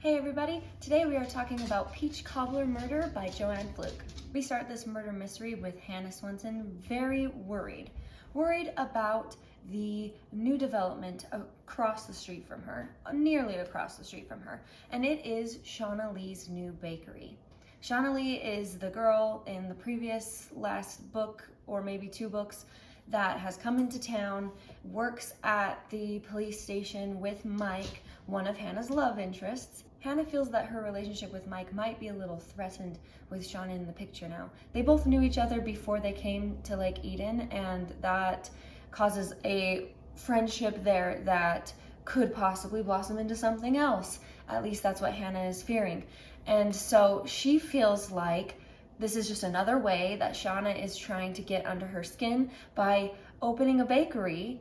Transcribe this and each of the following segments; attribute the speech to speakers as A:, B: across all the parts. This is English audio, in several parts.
A: Hey everybody, today we are talking about Peach Cobbler Murder by Joanne Fluke. We start this murder mystery with Hannah Swenson very worried about the new development across the street from her, nearly across the street from her, and it is Shauna Lee's new bakery. Shauna Lee is the girl in the last book, or maybe two books, that has come into town, works at the police station with Mike, one of Hannah's love interests. Hannah feels that her relationship with Mike might be a little threatened with Shauna in the picture now. They both knew each other before they came to Lake Eden, and that causes a friendship there that could possibly blossom into something else. At least that's what Hannah is fearing. And so she feels like this is just another way that Shauna is trying to get under her skin by opening a bakery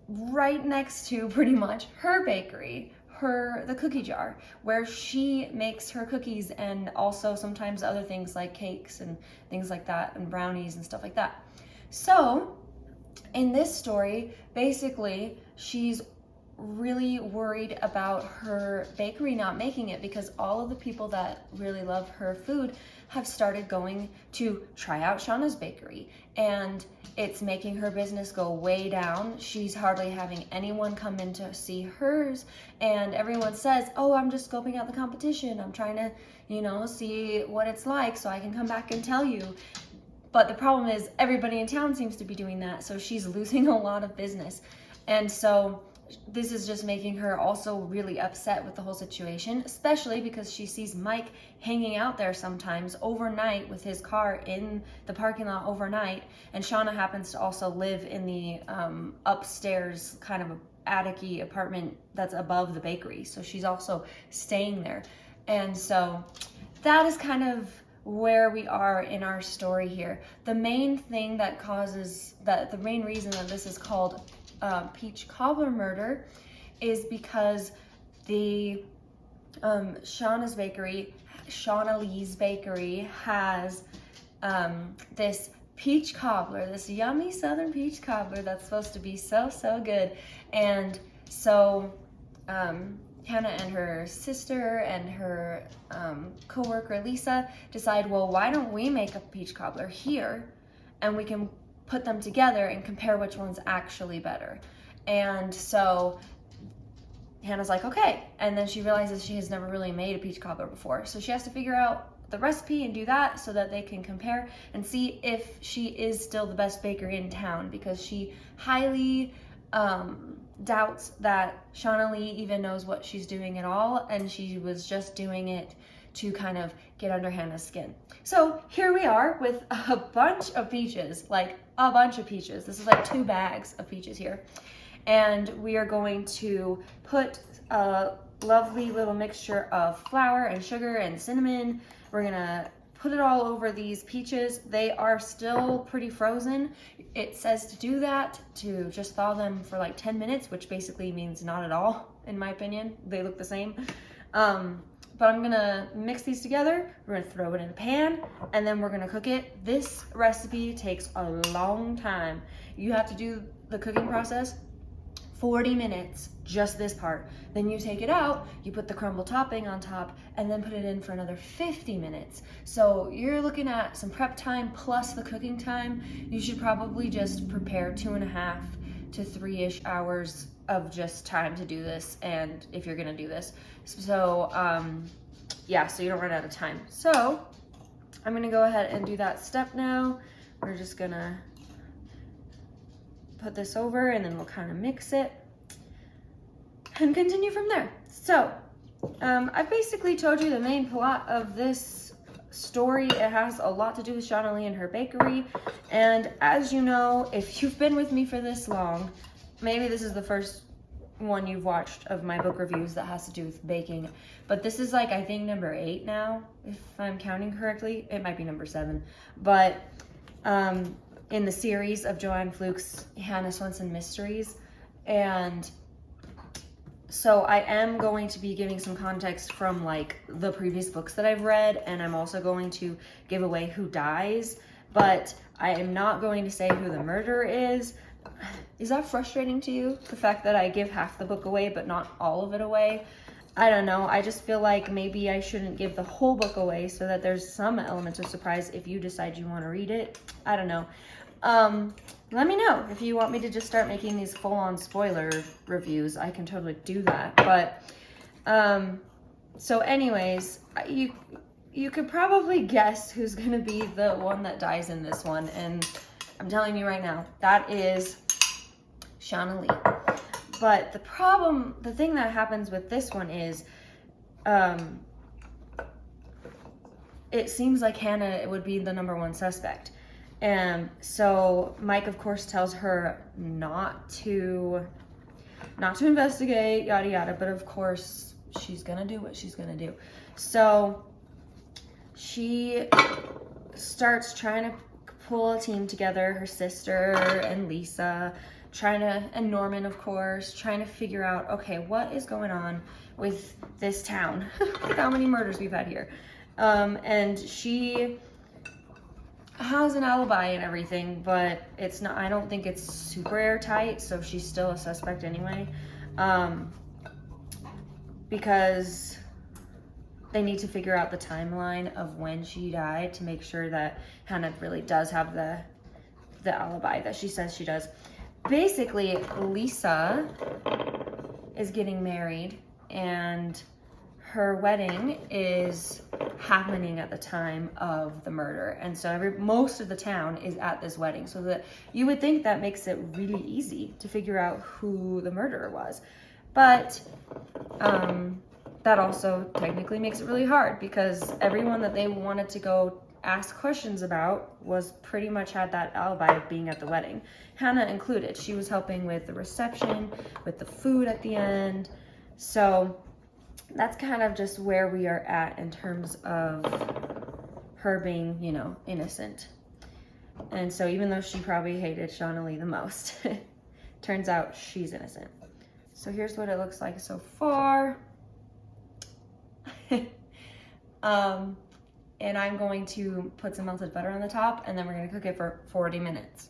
A: right next to pretty much her bakery, the cookie jar, where she makes her cookies and also sometimes other things like cakes and things like that and brownies and stuff like that. So in this story, basically, she's really worried about her bakery not making it because all of the people that really love her food have started going to try out Shauna's bakery, and it's making her business go way down. She's hardly having anyone come in to see hers, and everyone says, oh, I'm just scoping out the competition. I'm trying to, see what it's like so I can come back and tell you. But the problem is everybody in town seems to be doing that, so she's losing a lot of business. And so this is just making her also really upset with the whole situation, especially because she sees Mike hanging out there sometimes overnight with his car in the parking lot overnight, and Shauna happens to also live in the upstairs kind of attic-y apartment that's above the bakery, so she's also staying there. And so that is kind of where we are in our story here. The main thing that the main reason that this is called Peach Cobbler Murder is because the Shauna Lee's bakery has this peach cobbler, this yummy southern peach cobbler that's supposed to be so good. And so Hannah and her sister and her co-worker Lisa decide, well, why don't we make a peach cobbler here and we can put them together and compare which one's actually better. And so Hannah's like, okay. And then she realizes she has never really made a peach cobbler before. So she has to figure out the recipe and do that so that they can compare and see if she is still the best baker in town, because she highly doubts that Shauna Lee even knows what she's doing at all, and she was just doing it to kind of get under Hannah's skin. So here we are with a bunch of peaches, like a bunch of peaches. This is like 2 bags of peaches here. And we are going to put a lovely little mixture of flour and sugar and cinnamon. We're gonna put it all over these peaches. They are still pretty frozen. It says to do that, to just thaw them for like 10 minutes, which basically means not at all, in my opinion. They look the same. But I'm gonna mix these together. We're gonna throw it in a pan, and then we're gonna cook it. This recipe takes a long time. You have to do the cooking process 40 minutes, just this part. Then you take it out, you put the crumble topping on top, and then put it in for another 50 minutes. So you're looking at some prep time plus the cooking time. You should probably just prepare 2.5 to 3-ish hours of just time to do this, and if you're gonna do this. So yeah, so you don't run out of time. So I'm gonna go ahead and do that step now. We're just gonna put this over, and then we'll kind of mix it and continue from there. So I've basically told you the main plot of this story. It has a lot to do with Shauna Lee and her bakery, and as you know, if you've been with me for this long, maybe this is the first one you've watched of my book reviews that has to do with baking, but this is like, I think, number 8 now, if I'm counting correctly. It might be number 7, but in the series of Joanne Fluke's Hannah Swenson mysteries. And so I am going to be giving some context from like the previous books that I've read, and I'm also going to give away who dies, but I am not going to say who the murderer is. Is that frustrating to you? The fact that I give half the book away, but not all of it away? I don't know. I just feel like maybe I shouldn't give the whole book away so that there's some elements of surprise if you decide you want to read it. I don't know. Let me know if you want me to just start making these full-on spoiler reviews. I can totally do that. But, so anyways, you could probably guess who's going to be the one that dies in this one. And I'm telling you right now, that is Shauna Lee. But the thing that happens with this one is, it seems like Hannah would be the #1 suspect. And so Mike, of course, tells her not to investigate, yada, yada. But of course, she's going to do what she's going to do. So she starts trying to pull a team together, her sister and Lisa, and Norman, of course, trying to figure out, okay, what is going on with this town? Look how many murders we've had here. And she has an alibi and everything, but it's not, I don't think it's super airtight, so she's still a suspect anyway. Because they need to figure out the timeline of when she died to make sure that Hannah really does have the alibi that she says she does. Basically, Lisa is getting married and her wedding is happening at the time of the murder. And so most of the town is at this wedding. So that you would think that makes it really easy to figure out who the murderer was. But that also technically makes it really hard because everyone that they wanted to go ask questions about was pretty much had that alibi of being at the wedding. Hannah included. She was helping with the reception, with the food at the end. So that's kind of just where we are at in terms of her being, you know, innocent. And so even though she probably hated Shauna Lee the most, turns out she's innocent. So here's what it looks like so far. And I'm going to put some melted butter on the top, and then we're gonna cook it for 40 minutes.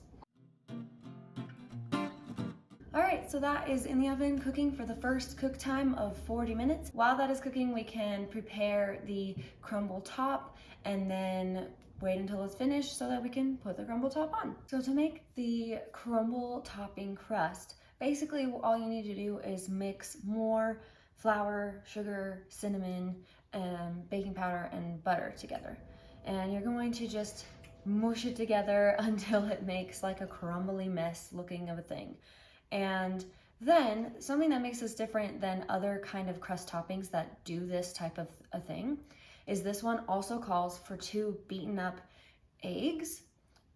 A: All right, so that is in the oven cooking for the first cook time of 40 minutes. While that is cooking, we can prepare the crumble top and then wait until it's finished so that we can put the crumble top on. So to make the crumble topping crust, basically all you need to do is mix more flour, sugar, cinnamon, baking powder, and butter together. And you're going to just mush it together until it makes like a crumbly mess looking of a thing. And then something that makes this different than other kind of crust toppings that do this type of a thing is this one also calls for 2 beaten up eggs,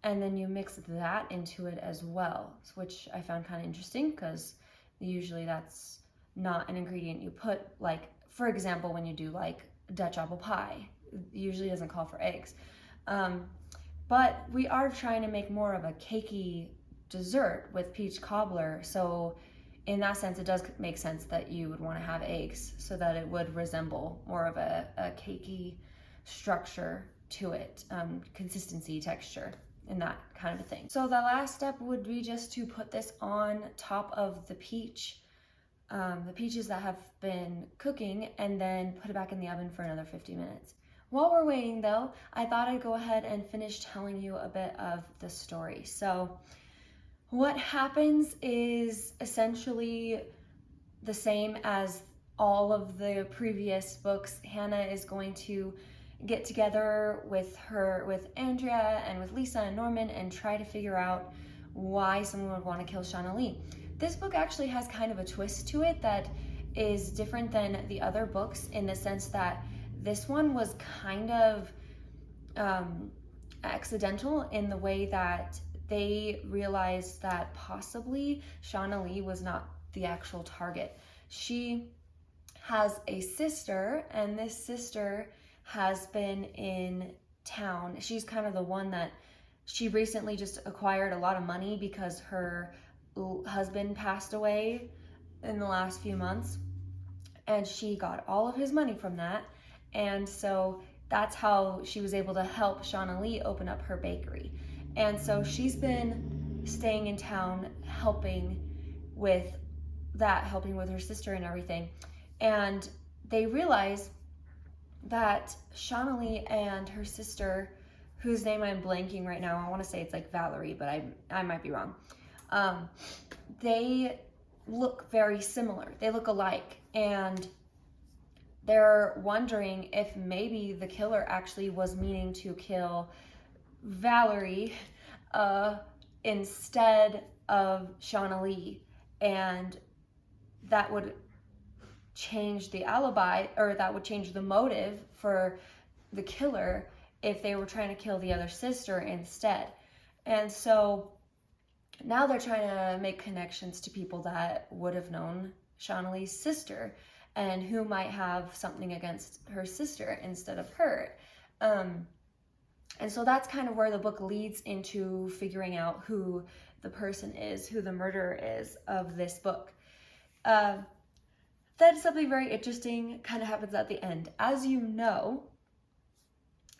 A: and then you mix that into it as well, which I found kind of interesting because usually that's not an ingredient you put, like, for example, when you do like Dutch apple pie, it usually doesn't call for eggs. But we are trying to make more of a cakey dessert with peach cobbler, so in that sense it does make sense that you would want to have eggs so that it would resemble more of a cakey structure to it, consistency, texture, and that kind of a thing. So the last step would be just to put this on top of the peaches that have been cooking, and then put it back in the oven for another 50 minutes. While we're waiting though, I thought I'd go ahead and finish telling you a bit of the story. So what happens is essentially the same as all of the previous books. Hannah is going to get together with Andrea and with Lisa and Norman and try to figure out why someone would want to kill Shauna Lee. This book actually has kind of a twist to it that is different than the other books in the sense that this one was kind of accidental in the way that they realized that possibly Shauna Lee was not the actual target. She has a sister, and this sister has been in town. She's kind of the one that she recently just acquired a lot of money because her husband passed away in the last few months, and she got all of his money from that. And so that's how she was able to help Shauna Lee open up her bakery. And so she's been staying in town helping with her sister and everything. And they realize that Shawnee and her sister, whose name I'm blanking right now, I want to say it's like Valerie, but I might be wrong. They look very similar. They look alike, and they're wondering if maybe the killer actually was meaning to kill Valerie instead of Shawnee, and that would change the alibi, or that would change the motive for the killer if they were trying to kill the other sister instead. And so now they're trying to make connections to people that would have known Shaunaleigh's sister and who might have something against her sister instead of her. And so that's kind of where the book leads into figuring out who the person is, who the murderer is of this book. Then something very interesting kind of happens at the end. As you know,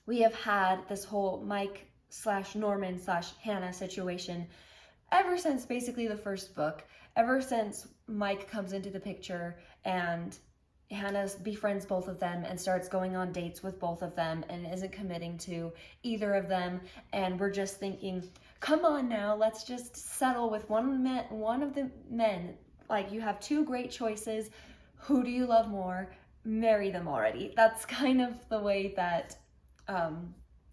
A: we have had this whole Mike/Norman/Hannah situation ever since basically the first book, ever since Mike comes into the picture and Hannah befriends both of them and starts going on dates with both of them and isn't committing to either of them. And we're just thinking, come on now, let's just settle with one of the men. Like, you have two great choices. Who do you love more? Marry them already. That's kind of the way that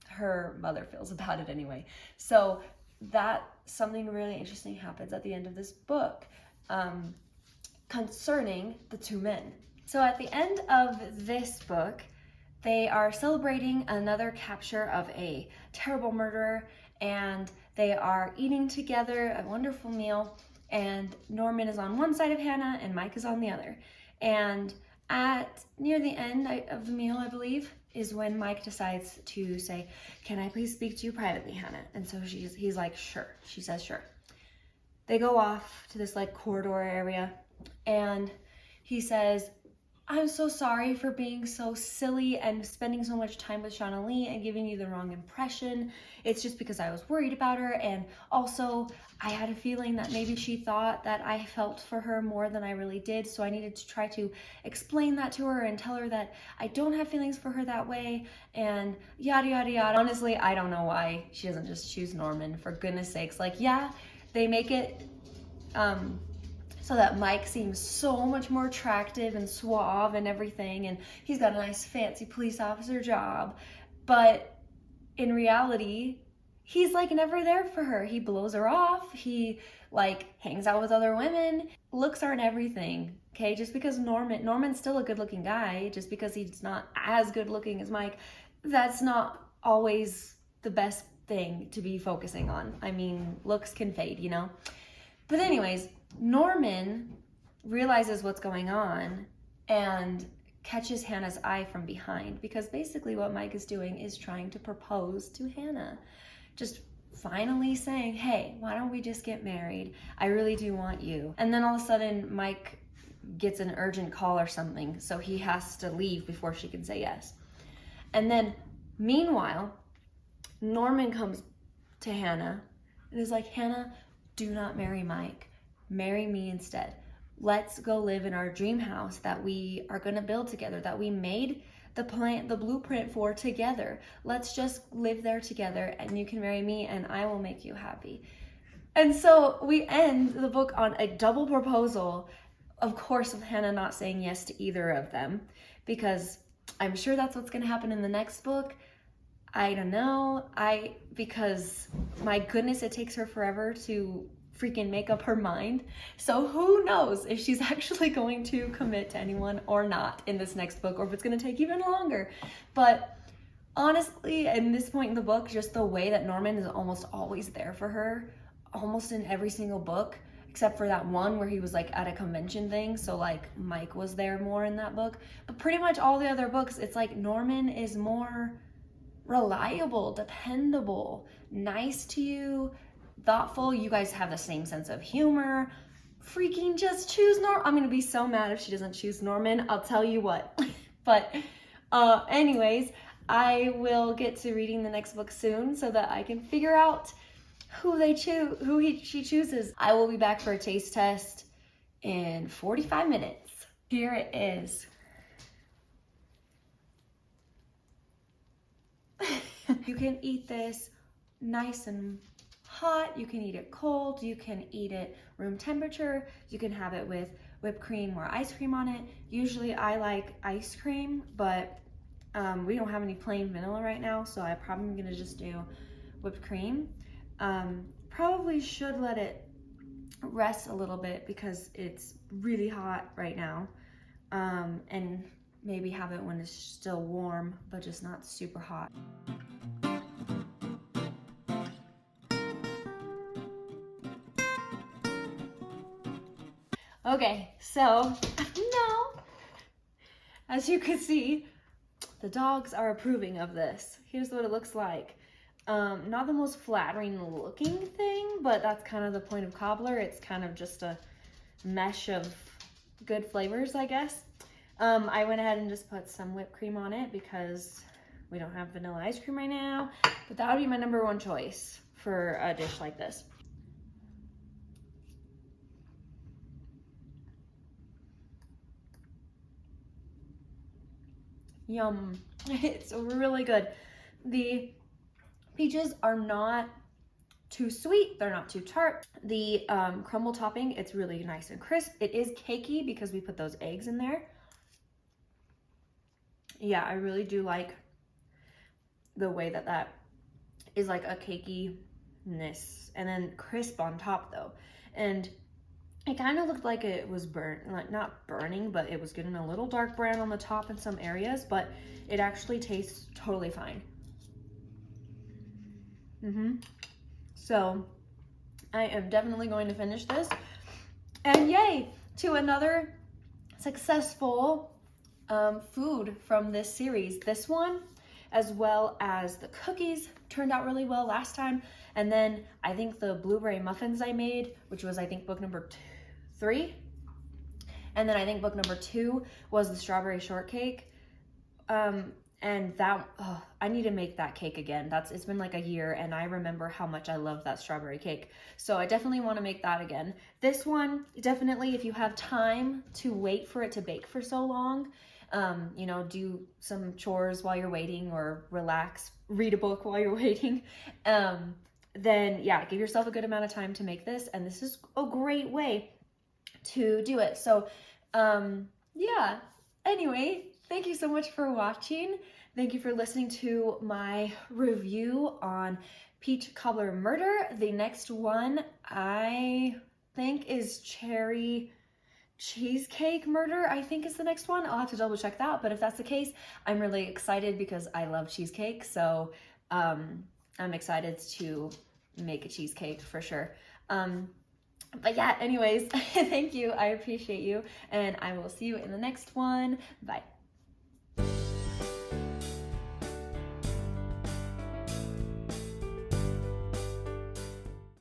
A: her mother feels about it anyway. So that something really interesting happens at the end of this book concerning the two men. So at the end of this book, they are celebrating another capture of a terrible murderer, and they are eating together a wonderful meal, and Norman is on one side of Hannah and Mike is on the other. And at near the end of the meal, I believe, is when Mike decides to say, "Can I please speak to you privately, Hannah?" And so he's like, "Sure." She says, "Sure." They go off to this like corridor area, and he says, "I'm so sorry for being so silly and spending so much time with Shawnee and giving you the wrong impression. It's just because I was worried about her, and also I had a feeling that maybe she thought that I felt for her more than I really did, so I needed to try to explain that to her and tell her that I don't have feelings for her that way, and yada yada yada." Honestly, I don't know why she doesn't just choose Norman, for goodness sakes. Like, yeah, they make it so that Mike seems so much more attractive and suave and everything, and he's got a nice fancy police officer job, but in reality, he's like never there for her. He blows her off, he like hangs out with other women. Looks aren't everything, okay? Just because Norman's still a good looking guy, just because he's not as good looking as Mike, that's not always the best thing to be focusing on. I mean, looks can fade, you know? But anyways, Norman realizes what's going on and catches Hannah's eye from behind, because basically what Mike is doing is trying to propose to Hannah. Just finally saying, "Hey, why don't we just get married? I really do want you." And then all of a sudden Mike gets an urgent call or something, so he has to leave before she can say yes. And then meanwhile, Norman comes to Hannah and is like, "Hannah, do not marry Mike. Marry me instead. Let's go live in our dream house that we are gonna build together, that we made the blueprint for together. Let's just live there together, and you can marry me and I will make you happy." And so we end the book on a double proposal, of course, with Hannah not saying yes to either of them, because I'm sure that's what's gonna happen in the next book. I don't know, because my goodness, it takes her forever to freaking make up her mind. So who knows if she's actually going to commit to anyone or not in this next book, or if it's going to take even longer. But honestly, in this point in the book, just the way that Norman is almost always there for her, almost in every single book, except for that one where he was like at a convention thing, so like Mike was there more in that book. But pretty much all the other books, it's like Norman is more reliable, dependable, nice to you, thoughtful. You guys have the same sense of humor. Freaking just choose Norman. I'm gonna be so mad if she doesn't choose Norman, I'll tell you what. But anyways, I will get to reading the next book soon so that I can figure out who she chooses. I will be back for a taste test in 45 minutes. Here it is. You can eat this nice and hot, you can eat it cold, you can eat it room temperature, you can have it with whipped cream or ice cream on it. Usually I like ice cream, but we don't have any plain vanilla right now, so I'm probably gonna just do whipped cream. Probably should let it rest a little bit because it's really hot right now, and maybe have it when it's still warm, but just not super hot. Okay, so now, as you can see, the dogs are approving of this. Here's what it looks like. Not the most flattering looking thing, but that's kind of the point of cobbler. It's kind of just a mesh of good flavors, I guess. I went ahead and just put some whipped cream on it because we don't have vanilla ice cream right now, but that would be my #1 choice for a dish like this. Yum. It's really good. The peaches are not too sweet, they're not too tart. The crumble topping, it's really nice and crisp. It is cakey because we put those eggs in there. Yeah, I really do like the way that that is like a cakiness and then crisp on top though. And it kind of looked like it was burnt, like not burning, but it was getting a little dark brown on the top in some areas, but it actually tastes totally fine. So I am definitely going to finish this. And yay, to another successful food from this series. This one, as well as the cookies, turned out really well last time. And then I think the blueberry muffins I made, which was I think book number 3. And then I think book number 2 was the strawberry shortcake. And that, I need to make that cake again. It's been like a year and I remember how much I love that strawberry cake. So I definitely want to make that again. This one, definitely if you have time to wait for it to bake for so long, you know, do some chores while you're waiting or relax, read a book while you're waiting. Then yeah, give yourself a good amount of time to make this. And this is a great way to do it. So yeah, anyway, thank you so much for watching. Thank you for listening to my review on Peach Cobbler Murder. The next one I think is Cherry Cheesecake Murder, I think is the next one. I'll have to double check that, but if that's the case, I'm really excited because I love cheesecake. So I'm excited to make a cheesecake for sure. But yeah, anyways, thank you. I appreciate you. And I will see you in the next one. Bye.